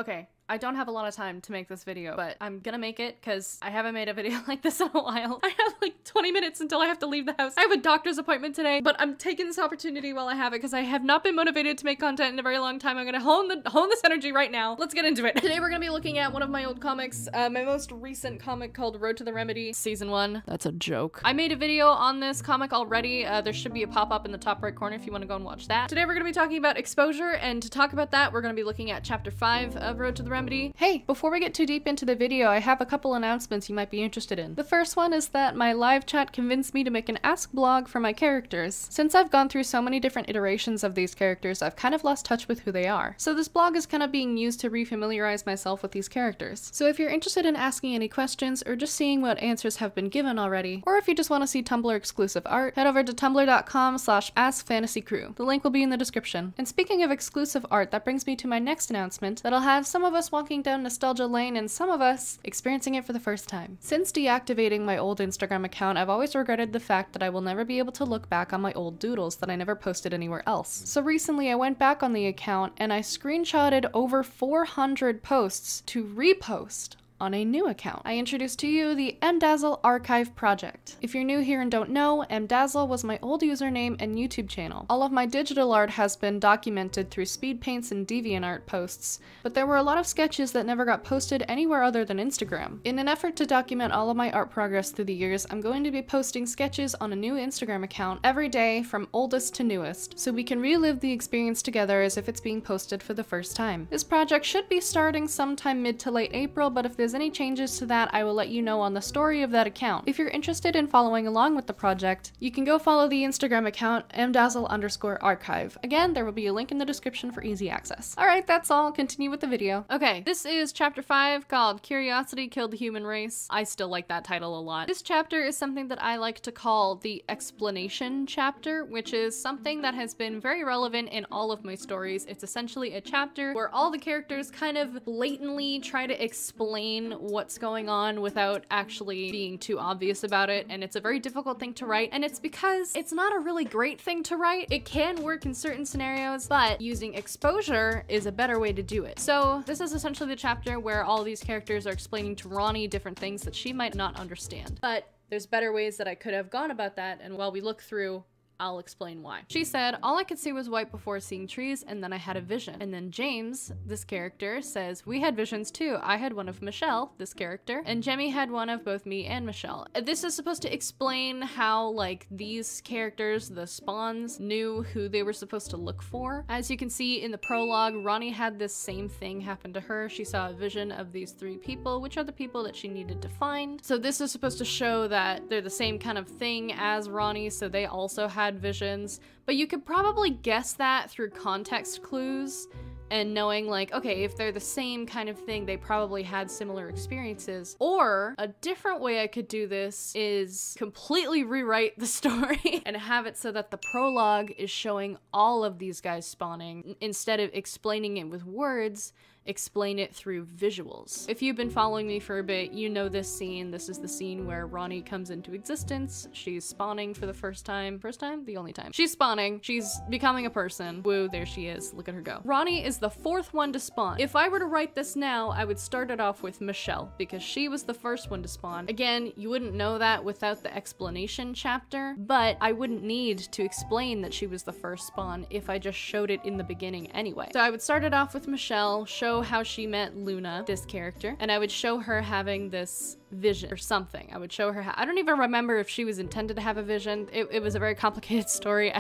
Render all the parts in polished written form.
Okay, I don't have a lot of time to make this video, but I'm gonna make it because I haven't made a video like this in a while. I have like 20 minutes until I have to leave the house. I have a doctor's appointment today, but I'm taking this opportunity while I have it because I have not been motivated to make content in a very long time. I'm gonna hone this energy right now. Let's get into it. Today we're gonna be looking at one of my old comics, my most recent comic called Road to the Remedy, Season 1. That's a joke. I made a video on this comic already. There should be a pop-up in the top right corner if you want to go and watch that. Today we're gonna be talking about exposure, and to talk about that, we're gonna be looking at Chapter 5 of Road to the Remedy. Hey, before we get too deep into the video, I have a couple announcements you might be interested in. The first one is that my live chat convinced me to make an Ask blog for my characters. Since I've gone through so many different iterations of these characters, I've kind of lost touch with who they are. So this blog is kind of being used to refamiliarize myself with these characters. So if you're interested in asking any questions or just seeing what answers have been given already, or if you just want to see Tumblr exclusive art, head over to tumblr.com/askfantasycrew. The link will be in the description. And speaking of exclusive art, that brings me to my next announcement that'll have some of us walking down nostalgia lane and some of us experiencing it for the first time. Since deactivating my old Instagram account, I've always regretted the fact that I will never be able to look back on my old doodles that I never posted anywhere else. So recently I went back on the account and I screenshotted over 400 posts to repost on a new account. I introduced to you the Mdazzle Archive project. If you're new here and don't know, Mdazzle was my old username and YouTube channel. All of my digital art has been documented through speed paints and DeviantArt posts, but there were a lot of sketches that never got posted anywhere other than Instagram. In an effort to document all of my art progress through the years, I'm going to be posting sketches on a new Instagram account every day from oldest to newest, so we can relive the experience together as if it's being posted for the first time. This project should be starting sometime mid to late April, but if there's any changes to that, I will let you know on the story of that account. If you're interested in following along with the project, you can go follow the Instagram account mdazzle_archive. Again, there will be a link in the description for easy access. Alright, that's all. Continue with the video. Okay, this is chapter 5 called Curiosity Killed the Human Race. I still like that title a lot. This chapter is something that I like to call the explanation chapter, which is something that has been very relevant in all of my stories. It's essentially a chapter where all the characters kind of blatantly try to explain what's going on without actually being too obvious about it, and it's a very difficult thing to write, and it's because it's not a really great thing to write. It can work in certain scenarios, but using exposure is a better way to do it. So this is essentially the chapter where all these characters are explaining to Ronnie different things that she might not understand. But there's better ways that I could have gone about that, and while we look through, I'll explain why. She said, all I could see was white before seeing trees, and then I had a vision. And then James, this character, says, we had visions too. I had one of Michelle, this character, and Jemmy had one of both me and Michelle. This is supposed to explain how, like, these characters, the spawns, knew who they were supposed to look for. As you can see in the prologue, Ronnie had this same thing happen to her. She saw a vision of these 3 people, which are the people that she needed to find. So this is supposed to show that they're the same kind of thing as Ronnie, so they also had visions, but you could probably guess that through context clues and knowing, like, okay, if they're the same kind of thing, they probably had similar experiences. Or a different way I could do this is completely rewrite the story and have it so that the prologue is showing all of these guys spawning. Instead of explaining it with words, explain it through visuals. If you've been following me for a bit, you know this scene. This is the scene where Ronnie comes into existence. She's spawning for the first time. First time? The only time. She's spawning. She's becoming a person. Woo, there she is. Look at her go. Ronnie is the 4th one to spawn. If I were to write this now, I would start it off with Michelle, because she was the first one to spawn. Again, you wouldn't know that without the explanation chapter, but I wouldn't need to explain that she was the first spawn if I just showed it in the beginning anyway. So I would start it off with Michelle, show how she met Luna, this character, and I would show her having this vision or something. I would show her how— I don't even remember if she was intended to have a vision. It was a very complicated story.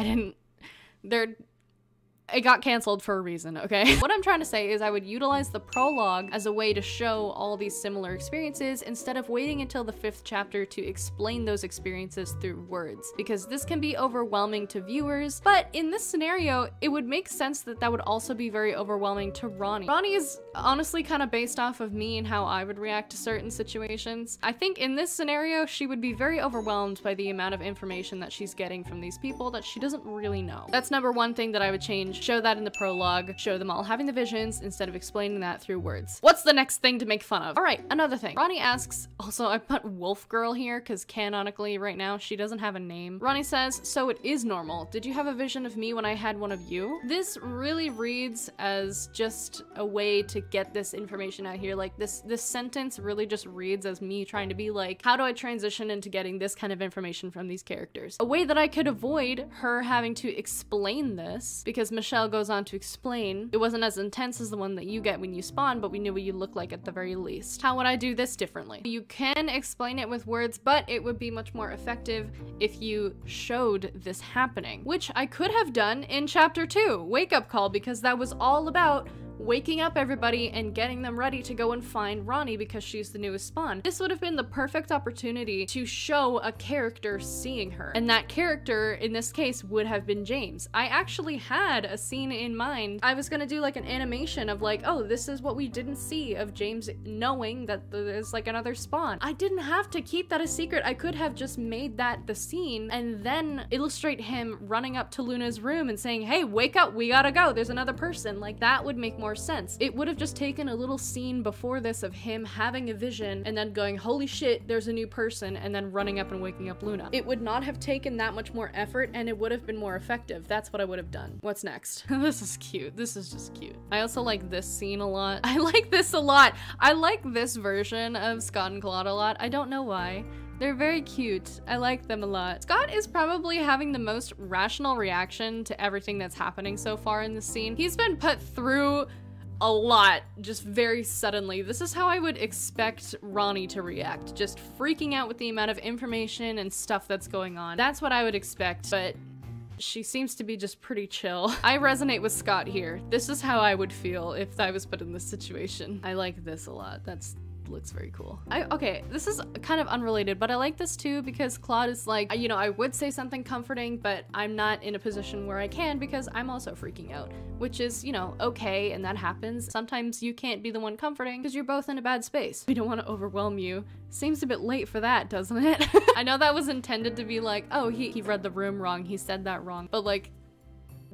It got canceled for a reason, okay? What I'm trying to say is I would utilize the prologue as a way to show all these similar experiences instead of waiting until the 5th chapter to explain those experiences through words, because this can be overwhelming to viewers, but in this scenario, it would make sense that that would also be very overwhelming to Ronnie. Ronnie is honestly kind of based off of me and how I would react to certain situations. I think in this scenario, she would be very overwhelmed by the amount of information that she's getting from these people that she doesn't really know. That's number 1 thing that I would change change, show that in the prologue, show them all having the visions instead of explaining that through words. What's the next thing to make fun of? All right, another thing. Ronnie asks, also I put Wolf Girl here because canonically right now she doesn't have a name. Ronnie says, so it is normal. Did you have a vision of me when I had one of you? This really reads as just a way to get this information out here. Like this sentence really just reads as me trying to be like, how do I transition into getting this kind of information from these characters? A way that I could avoid her having to explain this, because Michelle goes on to explain, it wasn't as intense as the one that you get when you spawn, but we knew what you look like at the very least. How would I do this differently? You can explain it with words, but it would be much more effective if you showed this happening, which I could have done in chapter 2, Wake Up Call, because that was all about waking up everybody and getting them ready to go and find Ronnie because she's the newest spawn. This would have been the perfect opportunity to show a character seeing her, and that character in this case would have been James. I actually had a scene in mind. I was gonna do like an animation of like, oh, this is what we didn't see of James knowing that there's like another spawn. I didn't have to keep that a secret. I could have just made that the scene and then illustrate him running up to Luna's room and saying, hey, wake up, we gotta go, there's another person. Like that would make more sense. It would have just taken a little scene before this of him having a vision and then going, holy shit, there's a new person, and then running up and waking up Luna. It would not have taken that much more effort, and it would have been more effective. That's what I would have done. What's next? This is cute. This is just cute. I also like this scene a lot. I like this a lot. I like this version of Scott and Claude a lot. I don't know why. They're very cute. I like them a lot. Scott is probably having the most rational reaction to everything that's happening so far in this scene. He's been put through a lot, just very suddenly. This is how I would expect Ronnie to react, just freaking out with the amount of information and stuff that's going on. That's what I would expect, but she seems to be just pretty chill. I resonate with Scott here. This is how I would feel if I was put in this situation. I like this a lot. That's looks very cool. Okay, this is kind of unrelated, but I like this too because Claude is like, you know, I would say something comforting, but I'm not in a position where I can because I'm also freaking out, which is, you know, okay, and that happens. Sometimes you can't be the one comforting because you're both in a bad space. We don't want to overwhelm you. Seems a bit late for that, doesn't it? I know that was intended to be like, oh, he read the room wrong, he said that wrong, but like,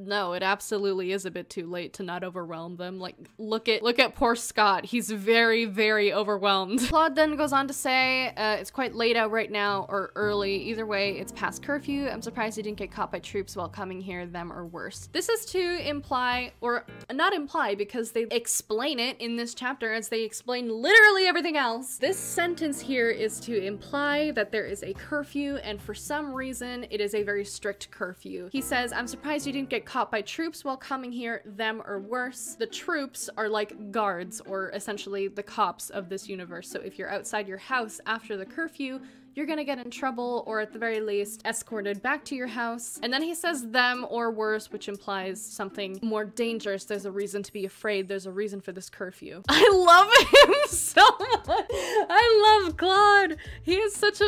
no, it absolutely is a bit too late to not overwhelm them. Like, look at poor Scott. He's very, very overwhelmed. Claude then goes on to say, it's quite late out right now, or early. Either way, it's past curfew. I'm surprised you didn't get caught by troops while coming here, them or worse. This is to imply, or not imply, because they explain it in this chapter as they explain literally everything else. This sentence here is to imply that there is a curfew, and for some reason, it is a very strict curfew. He says, I'm surprised you didn't get caught by troops while coming here, them or worse. The troops are like guards, or essentially the cops of this universe. So if you're outside your house after the curfew, you're gonna get in trouble, or at the very least escorted back to your house. And then he says them or worse, which implies something more dangerous. There's a reason to be afraid. There's a reason for this curfew. I love him so much. I love Claude. He is such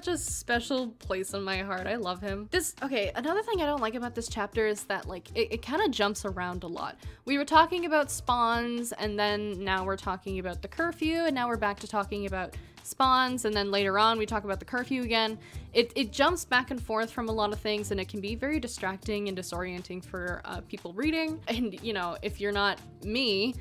a special place in my heart. I love him. Okay, another thing I don't like about this chapter is that like it kind of jumps around a lot. We were talking about spawns, and then now we're talking about the curfew, and now we're back to talking about spawns, and then later on we talk about the curfew again. It jumps back and forth from a lot of things, and it can be very distracting and disorienting for people reading. And you know, if you're not me,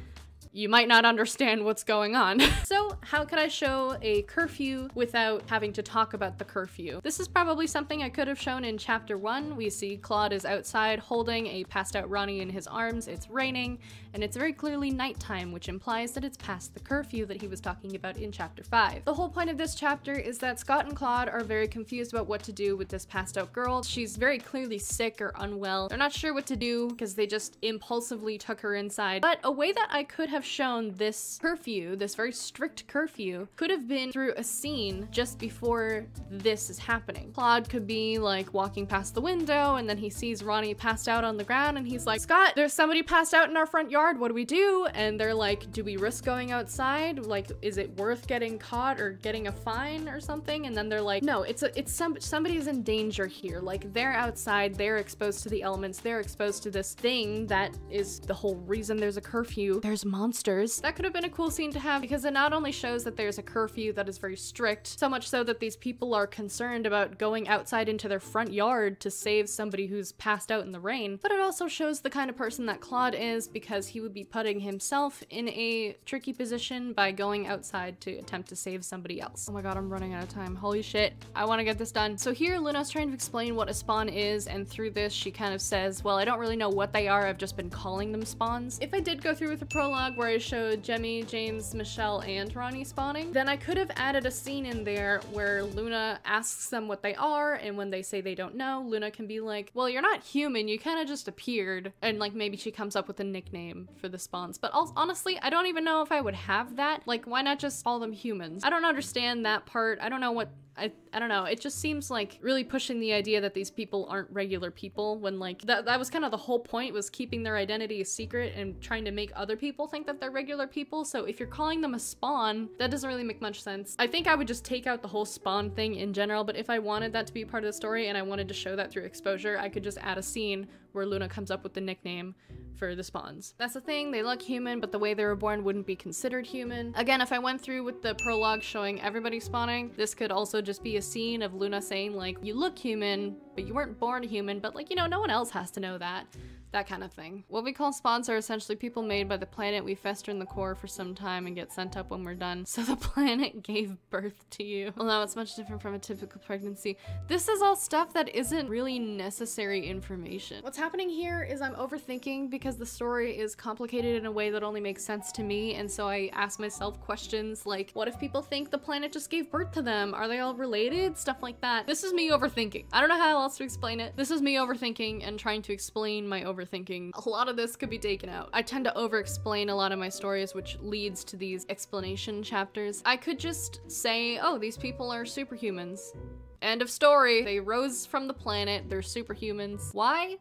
you might not understand what's going on. So how could I show a curfew without having to talk about the curfew? This is probably something I could have shown in chapter 1. We see Claude is outside holding a passed out Ronnie in his arms. It's raining, and it's very clearly nighttime, which implies that it's past the curfew that he was talking about in chapter 5. The whole point of this chapter is that Scott and Claude are very confused about what to do with this passed out girl. She's very clearly sick or unwell. They're not sure what to do because they just impulsively took her inside. But a way that I could have shown this curfew, this very strict curfew, could have been through a scene just before this is happening. Claude could be like walking past the window, and then he sees Ronnie passed out on the ground, and he's like, Scott, there's somebody passed out in our front yard, what do we do? And they're like, do we risk going outside? Like, is it worth getting caught or getting a fine or something? And then they're like, no, somebody's in danger here. Like, they're outside, they're exposed to the elements, they're exposed to this thing that is the whole reason there's a curfew. There's monsters monsters. That could have been a cool scene to have because it not only shows that there's a curfew that is very strict, so much so that these people are concerned about going outside into their front yard to save somebody who's passed out in the rain, but it also shows the kind of person that Claude is because he would be putting himself in a tricky position by going outside to attempt to save somebody else. Oh my god, I'm running out of time. Holy shit. I want to get this done. So here Luna's trying to explain what a spawn is, and through this she kind of says, well, I don't really know what they are, I've just been calling them spawns. If I did go through with a prologue where I showed Jemmy, James, Michelle, and Ronnie spawning, then I could have added a scene in there where Luna asks them what they are, and when they say they don't know, Luna can be like, well, you're not human, you kind of just appeared, and like maybe she comes up with a nickname for the spawns. But honestly, I don't even know if I would have that. Like, why not just call them humans? I don't understand that part. I don't know what I don't know, it just seems like really pushing the idea that these people aren't regular people when like that was kind of the whole point, was keeping their identity a secret and trying to make other people think that they're regular people. So if you're calling them a spawn, that doesn't really make much sense. I think I would just take out the whole spawn thing in general, but if I wanted that to be part of the story and I wanted to show that through exposure, I could just add a scene where Luna comes up with the nickname for the spawns. That's the thing, they look human, but the way they were born wouldn't be considered human. Again, if I went through with the prologue showing everybody spawning, this could also just be a scene of Luna saying like, you look human, but you weren't born human, but like, you know, no one else has to know that. That kind of thing. What we call spawns are essentially people made by the planet. We fester in the core for some time and get sent up when we're done. So the planet gave birth to you. Although it's much different from a typical pregnancy. This is all stuff that isn't really necessary information. What's happening here is I'm overthinking because the story is complicated in a way that only makes sense to me. And so I ask myself questions like, what if people think the planet just gave birth to them? Are they all related? Stuff like that. This is me overthinking. I don't know how else to explain it. This is me overthinking and trying to explain my overthinking. A lot of this could be taken out. I tend to over-explain a lot of my stories, which leads to these explanation chapters. I could just say, oh, these people are superhumans. End of story. They rose from the planet. They're superhumans. Why?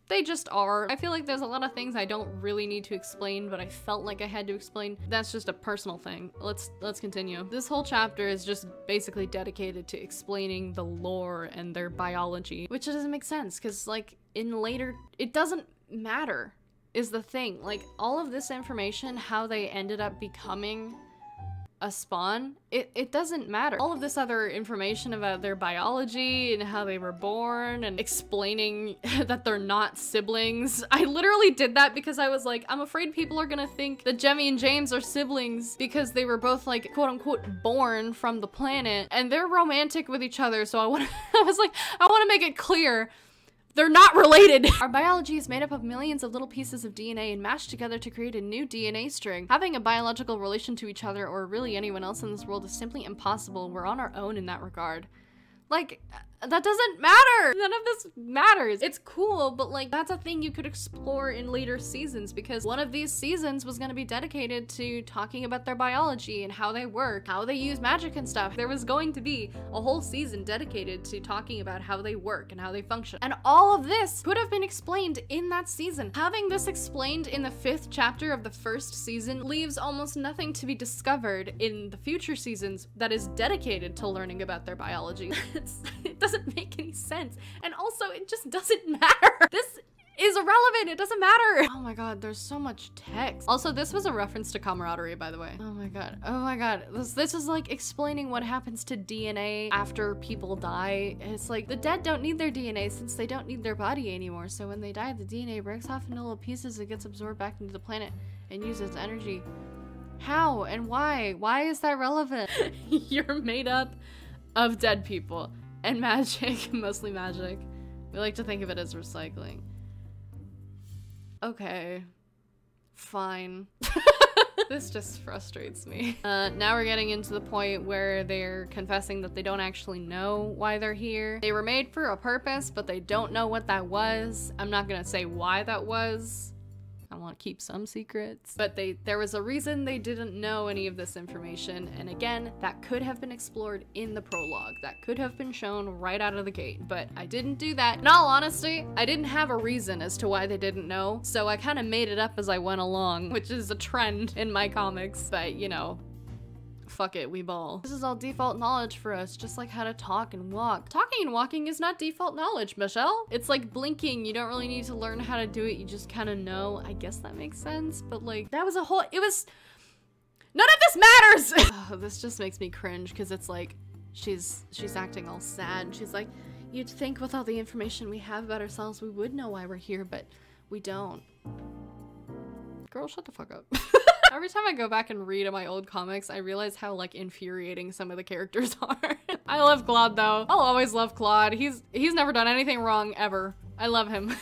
They just are. I feel like there's a lot of things I don't really need to explain, but I felt like I had to explain. That's just a personal thing. Let's continue. This whole chapter is just basically dedicated to explaining the lore and their biology, which doesn't make sense because like in later, it doesn't matter is the thing. Like all of this information, how they ended up becoming a spawn, it doesn't matter. All of this other information about their biology and how they were born and explaining that they're not siblings. I literally did that because I was like, I'm afraid people are gonna think that Jemmy and James are siblings because they were both like quote unquote born from the planet and they're romantic with each other. So I was like, I want to make it clear they're not related. Our biology is made up of millions of little pieces of DNA and mashed together to create a new DNA string. Having a biological relation to each other or really anyone else in this world is simply impossible. We're on our own in that regard. Like, that doesn't matter. None of this matters. It's cool, but like, that's a thing you could explore in later seasons because one of these seasons was gonna be dedicated to talking about their biology and how they work, how they use magic and stuff. There was going to be a whole season dedicated to talking about how they work and how they function. And all of this could have been explained in that season. Having this explained in the 5th chapter of the 1st season leaves almost nothing to be discovered in the future seasons that is dedicated to learning about their biology. It doesn't make any sense. And also, it just doesn't matter. This is irrelevant. It doesn't matter. Oh my god, there's so much text. Also, this was a reference to camaraderie, by the way. Oh my god. Oh my god. This is like explaining what happens to DNA after people die. It's like the dead don't need their DNA since they don't need their body anymore. So when they die, the DNA breaks off into little pieces and gets absorbed back into the planet and uses energy. How and why? Why is that relevant? You're made up of dead people. And magic, mostly magic. We like to think of it as recycling. Okay, fine. This just frustrates me. Now we're getting into the point where they're confessing that they don't actually know why they're here. They were made for a purpose, but they don't know what that was. I'm not gonna say why that was. I want to keep some secrets. But there was a reason they didn't know any of this information, and again, that could have been explored in the prologue. That could have been shown right out of the gate, but I didn't do that. In all honesty, I didn't have a reason as to why they didn't know, so I kind of made it up as I went along, which is a trend in my comics, but you know, fuck it, we ball. This is all default knowledge for us, just like how to talk and walk. Talking and walking is not default knowledge, Michelle. It's like blinking. You don't really need to learn how to do it. You just kind of know. I guess that makes sense, but like, that was a whole, it was, none of this matters. Oh, this just makes me cringe because it's like, she's acting all sad and she's like, you'd think with all the information we have about ourselves, we would know why we're here, but we don't. Girl, shut the fuck up. Every time I go back and read my old comics, I realize how like infuriating some of the characters are. I love Claude though. I'll always love Claude. He's never done anything wrong ever. I love him.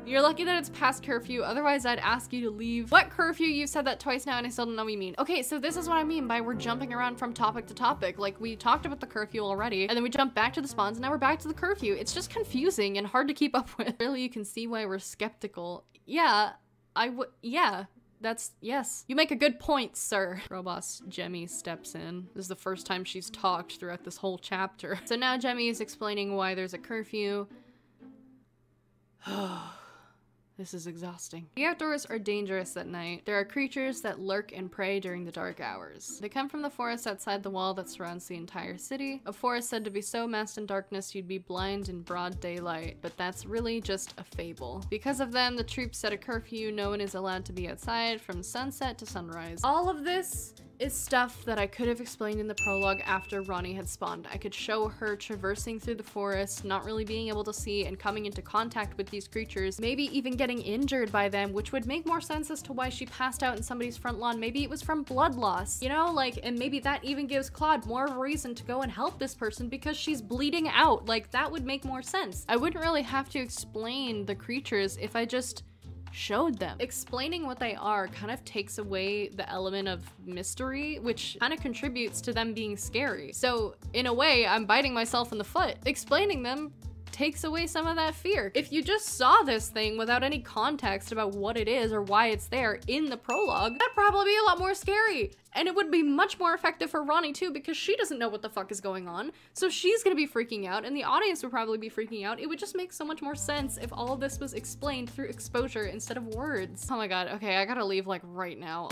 You're lucky that it's past curfew, otherwise I'd ask you to leave. What curfew? You've said that twice now and I still don't know what you mean. Okay, so this is what I mean by we're jumping around from topic to topic. Like, we talked about the curfew already, and then we jumped back to the spawns, and now we're back to the curfew. It's just confusing and hard to keep up with. Really, you can see why we're skeptical. Yeah, yeah. Yes. You make a good point, sir. Girl boss Jemmy steps in. This is the first time she's talked throughout this whole chapter. So now Jemmy is explaining why there's a curfew. This is exhausting. The outdoors are dangerous at night. There are creatures that lurk and prey during the dark hours. They come from the forest outside the wall that surrounds the entire city. A forest said to be so masked in darkness you'd be blind in broad daylight, but that's really just a fable. Because of them, the troops set a curfew. No one is allowed to be outside from sunset to sunrise. All of this is stuff that I could have explained in the prologue after Ronnie had spawned. I could show her traversing through the forest, not really being able to see and coming into contact with these creatures, maybe even getting injured by them, which would make more sense as to why she passed out in somebody's front lawn. Maybe it was from blood loss, you know, like, and maybe that even gives Claude more of a reason to go and help this person because she's bleeding out. Like, that would make more sense. I wouldn't really have to explain the creatures if I just showed them. Explaining what they are kind of takes away the element of mystery, which kind of contributes to them being scary. So in a way, I'm biting myself in the foot. Explaining them takes away some of that fear. If you just saw this thing without any context about what it is or why it's there in the prologue, that'd probably be a lot more scary. And it would be much more effective for Ronnie too, because she doesn't know what the fuck is going on. So she's gonna be freaking out and the audience would probably be freaking out. It would just make so much more sense if all of this was explained through exposure instead of words. Oh my god, okay, I gotta leave like right now.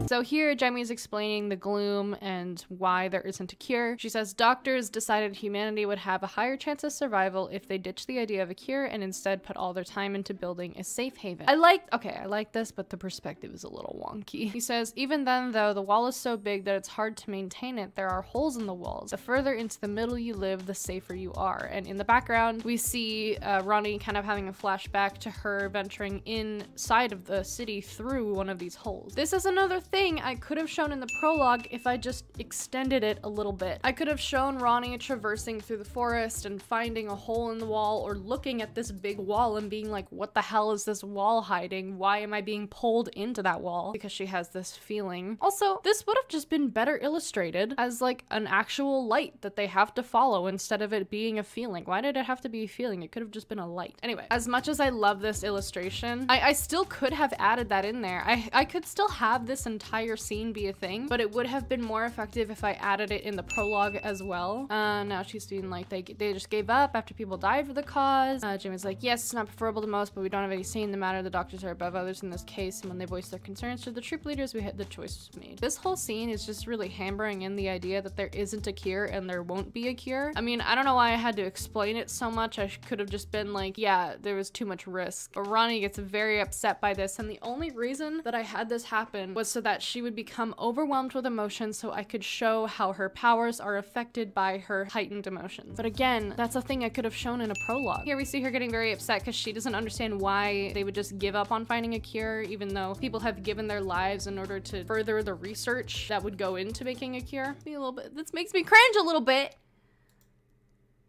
So here, Jemmy's explaining the gloom and why there isn't a cure. She says doctors decided humanity would have a higher chance of survival if they ditched the idea of a cure and instead put all their time into building a safe haven. I like this, but the perspective is a little wonky. He says, even then though, the wall is so big that it's hard to maintain it. There are holes in the walls. The further into the middle you live, the safer you are. And in the background, we see Ronnie kind of having a flashback to her venturing inside of the city through one of these holes. This is another thing I could have shown in the prologue if I just extended it a little bit. I could have shown Ronnie traversing through the forest and finding a hole in the wall, or looking at this big wall and being like, what the hell is this wall hiding? Why am I being pulled into that wall? Because she has this feeling. Also, this would have just been better illustrated as like an actual light that they have to follow instead of it being a feeling. Why did it have to be a feeling? It could have just been a light. Anyway, as much as I love this illustration, I still could have added that in there. I could still have this entire scene be a thing, but it would have been more effective if I added it in the prologue as well. Now she's being like, they just gave up after people died for the cause. Jimmy's like, yes, it's not preferable to most, but we don't have any say in the matter. The doctors are above others in this case, and when they voice their concerns to the troop leaders, the choice was made. This whole scene is just really hammering in the idea that there isn't a cure and there won't be a cure. I mean, I don't know why I had to explain it so much. I could have just been like, yeah, there was too much risk. But Ronnie gets very upset by this, and the only reason that I had this happen was so that she would become overwhelmed with emotion, so I could show how her powers are affected by her heightened emotions. But again, that's a thing I could have shown in a prologue. Here we see her getting very upset because she doesn't understand why they would just give up on finding a cure, even though people have given their lives in order to further the research that would go into making a cure. This makes me cringe a little bit.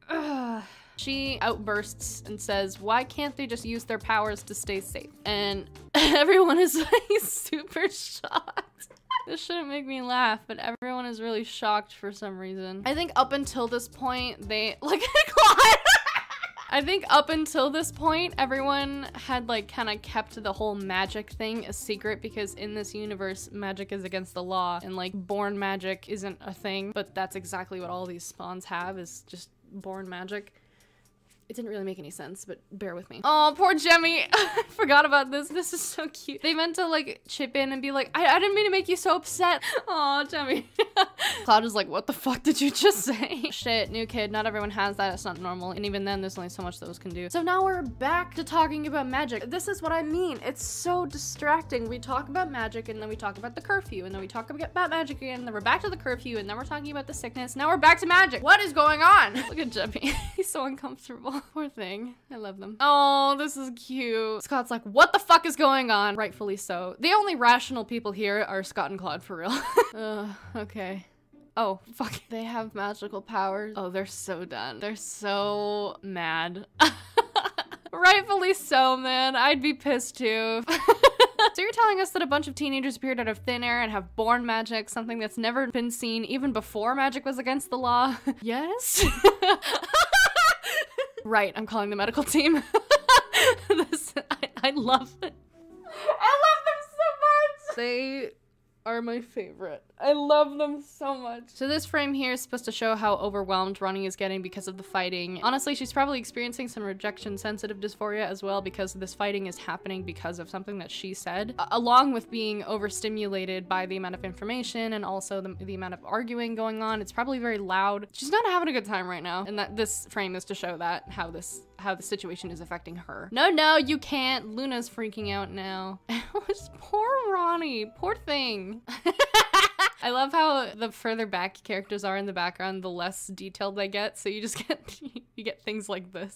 Ugh. She outbursts and says, why can't they just use their powers to stay safe? And everyone is like super shocked. This shouldn't make me laugh, but everyone is really shocked for some reason. I think up until this point, look at Claude! I think up until this point, everyone had like kind of kept the whole magic thing a secret, because in this universe, magic is against the law and like born magic isn't a thing, but that's exactly what all these spawns have, is just born magic. It didn't really make any sense, but bear with me. Oh, poor Jemmy. I forgot about this. This is so cute. They meant to like chip in and be like, I didn't mean to make you so upset. Oh, Jemmy. Cloud is like, what the fuck did you just say? Shit, new kid. Not everyone has that. It's not normal. And even then, there's only so much those can do. So now we're back to talking about magic. This is what I mean. It's so distracting. We talk about magic and then we talk about the curfew and then we talk about magic again and then we're back to the curfew and then we're talking about the sickness. Now we're back to magic. What is going on? Look at Jemmy. He's so uncomfortable. Poor thing. I love them. Oh, this is cute. Scott's like, what the fuck is going on? Rightfully so. The only rational people here are Scott and Claude for real. Okay. Oh, fuck. They have magical powers. Oh, they're so done. They're so mad. Rightfully so, man. I'd be pissed too. So you're telling us that a bunch of teenagers appeared out of thin air and have born magic, something that's never been seen even before magic was against the law? Yes? Right, I'm calling the medical team. I love it. I love them so much! They are my favorite. I love them so much. So this frame here is supposed to show how overwhelmed Ronnie is getting because of the fighting. Honestly, she's probably experiencing some rejection-sensitive dysphoria as well because this fighting is happening because of something that she said, along with being overstimulated by the amount of information and also the amount of arguing going on. It's probably very loud. She's not having a good time right now, and that this frame is to show that how the situation is affecting her. No, you can't. Luna's freaking out now. Poor Ronnie. Poor thing. I love how the further back characters are in the background, the less detailed they get. So you just get things like this.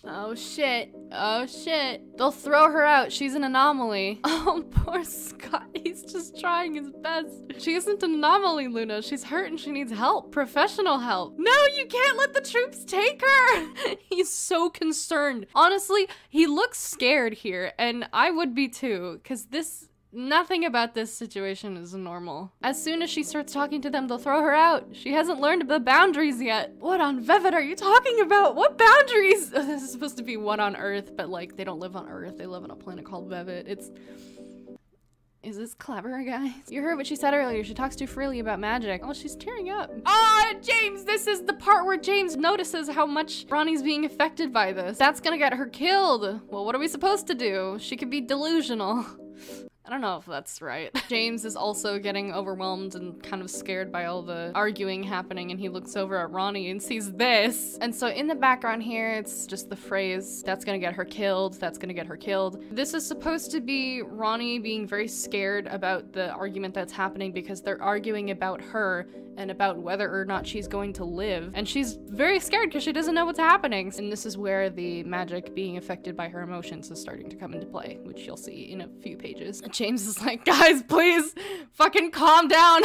Oh shit. Oh shit. They'll throw her out. She's an anomaly. Oh, poor Scott. He's just trying his best. She isn't an anomaly, Luna. She's hurt and she needs help. Professional help. No, you can't let the troops take her. He's so concerned. Honestly, he looks scared here, and I would be too, because nothing about this situation is normal. As soon as she starts talking to them, they'll throw her out. She hasn't learned the boundaries yet. What on Vevet are you talking about? What boundaries? This is supposed to be one on Earth, but like they don't live on Earth. They live on a planet called Vevet. Is this clever, guys? You heard what she said earlier. She talks too freely about magic. Oh, she's tearing up. Ah, James, this is the part where James notices how much Ronnie's being affected by this. That's gonna get her killed. Well, what are we supposed to do? She could be delusional. I don't know if that's right. James is also getting overwhelmed and kind of scared by all the arguing happening, and he looks over at Ronnie and sees this. And so in the background here, it's just the phrase, that's gonna get her killed, that's gonna get her killed. This is supposed to be Ronnie being very scared about the argument that's happening because they're arguing about her and about whether or not she's going to live. And she's very scared because she doesn't know what's happening. And this is where the magic being affected by her emotions is starting to come into play, which you'll see in a few pages. James is like, guys, please fucking calm down.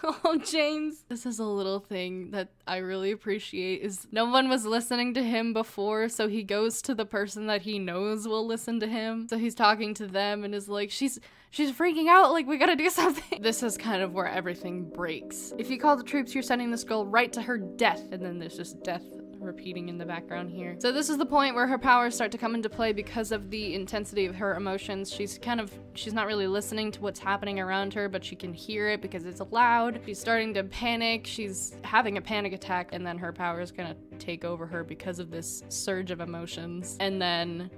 Oh, James. This is a little thing that I really appreciate is no one was listening to him before, so he goes to the person that he knows will listen to him. So he's talking to them and is like, she's freaking out, like we gotta do something. This is kind of where everything breaks. If you call the troops, you're sending this girl right to her death. And then there's just death repeating in the background here. So this is the point where her powers start to come into play because of the intensity of her emotions. She's not really listening to what's happening around her, but she can hear it because it's loud. She's starting to panic. She's having a panic attack, and then her power is gonna take over her because of this surge of emotions. And then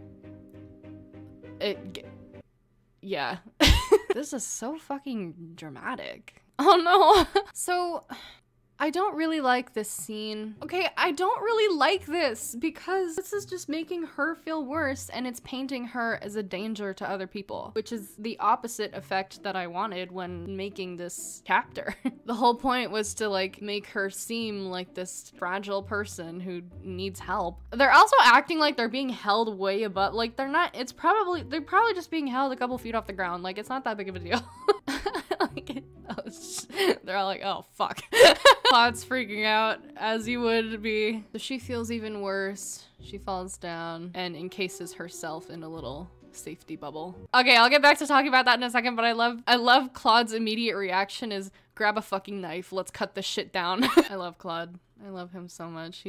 yeah. This is so fucking dramatic. Oh no. So I don't really like this scene. Okay, I don't really like this because this is just making her feel worse and it's painting her as a danger to other people, which is the opposite effect that I wanted when making this chapter. The whole point was to like make her seem like this fragile person who needs help. They're also acting like they're being held way above, like they're not, they're probably just being held a couple feet off the ground. Like it's not that big of a deal. They're all like, oh fuck. Claude's freaking out, as you would be. So she feels even worse. She falls down and encases herself in a little safety bubble. Okay, I'll get back to talking about that in a second, but I love Claude's immediate reaction is grab a fucking knife, let's cut this shit down. I love Claude. I love him so much.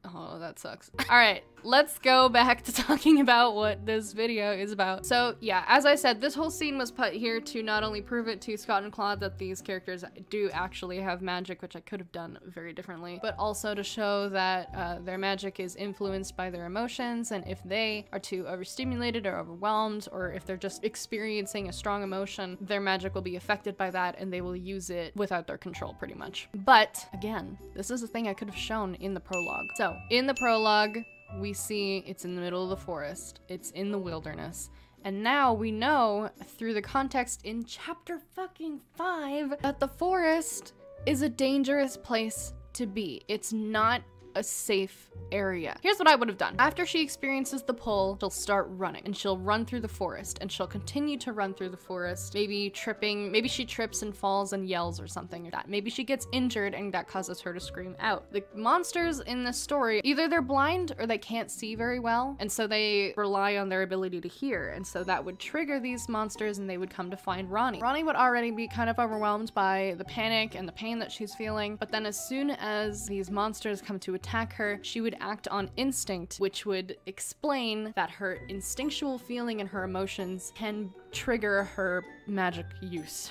Oh, that sucks. All right, let's go back to talking about what this video is about. So yeah, as I said, this whole scene was put here to not only prove it to Scott and Claude that these characters do actually have magic, which I could have done very differently, but also to show that their magic is influenced by their emotions, and if they are too overstimulated or overwhelmed, or if they're just experiencing a strong emotion, their magic will be affected by that and they will use it without their control pretty much. But again, this is a thing I could have shown in the prologue. So in the prologue, we see it's in the middle of the forest, it's in the wilderness, and now we know through the context in chapter fucking 5 that the forest is a dangerous place to be. It's not a safe area. Here's what I would have done. After she experiences the pull, she'll start running, and she'll run through the forest, and she'll continue to run through the forest, maybe tripping, maybe she trips and falls and yells or something like that. Maybe she gets injured and that causes her to scream out. The monsters in this story, either they're blind or they can't see very well, and so they rely on their ability to hear, and so that would trigger these monsters and they would come to find Ronnie. Ronnie would already be kind of overwhelmed by the panic and the pain that she's feeling, but then as soon as these monsters come to attack her, she would act on instinct, which would explain that her instinctual feeling and her emotions can trigger her magic use.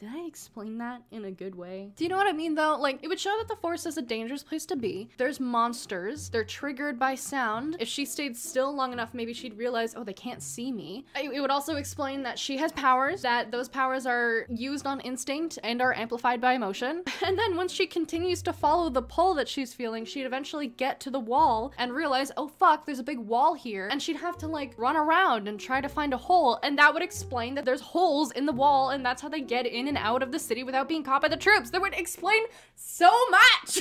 Did I explain that in a good way? Do you know what I mean though? Like, it would show that the forest is a dangerous place to be. There's monsters. They're triggered by sound. If she stayed still long enough, maybe she'd realize, oh, they can't see me. It would also explain that she has powers, that those powers are used on instinct and are amplified by emotion. And then once she continues to follow the pull that she's feeling, she'd eventually get to the wall and realize, oh fuck, there's a big wall here. And she'd have to like run around and try to find a hole. And that would explain that there's holes in the wall and that's how they get in and out of the city without being caught by the troops. That would explain so much.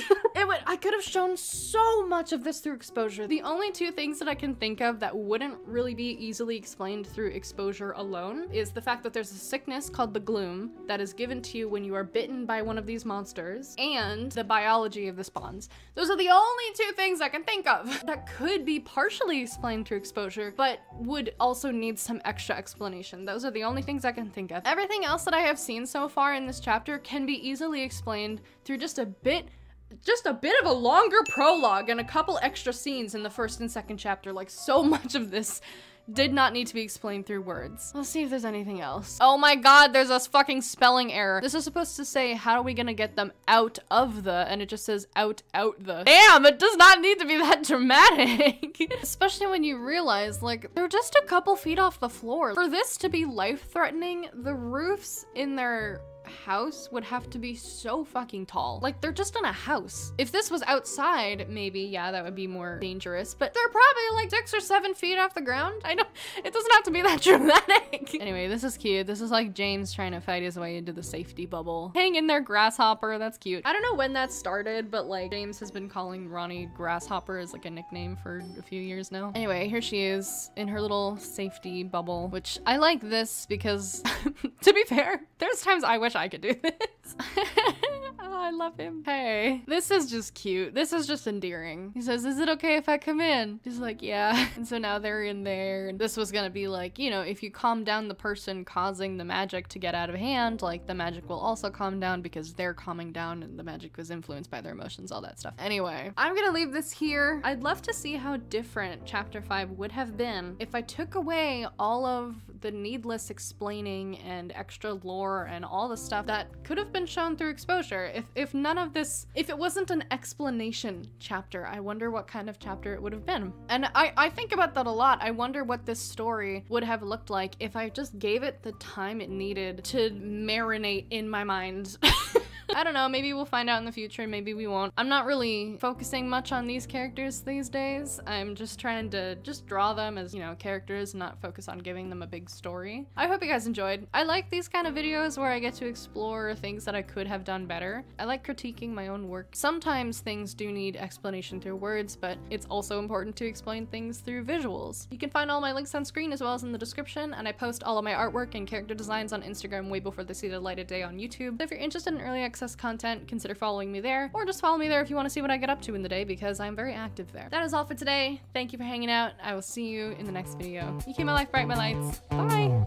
I could have shown so much of this through exposure. The only two things that I can think of that wouldn't really be easily explained through exposure alone is the fact that there's a sickness called the gloom that is given to you when you are bitten by one of these monsters, and the biology of the spawns. Those are the only two things I can think of that could be partially explained through exposure, but would also need some extra explanation. Those are the only things I can think of. Everything else that I have seen so far in this chapter can be easily explained through just a bit of a longer prologue and a couple extra scenes in the first and second chapter. Like, so much of this did not need to be explained through words. Let's see if there's anything else. Oh my god, there's a fucking spelling error. This is supposed to say, how are we gonna get them out of the, and it just says out the. Damn, it does not need to be that dramatic. Especially when you realize, like, they're just a couple feet off the floor. For this to be life-threatening, the roofs in their house would have to be so fucking tall. Like, they're just in a house. If this was outside, maybe, yeah, that would be more dangerous, but they're probably like 6 or 7 feet off the ground. I know, it doesn't have to be that dramatic. Anyway, this is cute. This is like James trying to fight his way into the safety bubble. Hang in there, Grasshopper. That's cute. I don't know when that started, but like James has been calling Ronnie Grasshopper as like a nickname for a few years now. Anyway, here she is in her little safety bubble, which I like this because to be fair, there's times I wish I could do this. Oh, I love him. Hey, this is just cute. This is just endearing. He says, is it okay if I come in? She's like, yeah. And so now they're in there. And this was gonna be like, you know, if you calm down the person causing the magic to get out of hand, like the magic will also calm down because they're calming down and the magic was influenced by their emotions, all that stuff. Anyway, I'm gonna leave this here. I'd love to see how different chapter 5 would have been if I took away all of the needless explaining and extra lore and all the stuff that could have been shown through exposure. If none of this, if it wasn't an explanation chapter, I wonder what kind of chapter it would have been. And I think about that a lot. I wonder what this story would have looked like if I just gave it the time it needed to marinate in my mind. I don't know, maybe we'll find out in the future, maybe we won't. I'm not really focusing much on these characters these days. I'm just trying to just draw them as, you know, characters, not focus on giving them a big story. I hope you guys enjoyed. I like these kind of videos where I get to explore things that I could have done better. I like critiquing my own work. Sometimes things do need explanation through words, but it's also important to explain things through visuals. You can find all my links on screen as well as in the description, and I post all of my artwork and character designs on Instagram way before they see the light of day on YouTube. So if you're interested in early access content, consider following me there, or just follow me there if you want to see what I get up to in the day, because I'm very active there. That is all for today. Thank you for hanging out. I will see you in the next video. You keep my life bright, my lights. Bye!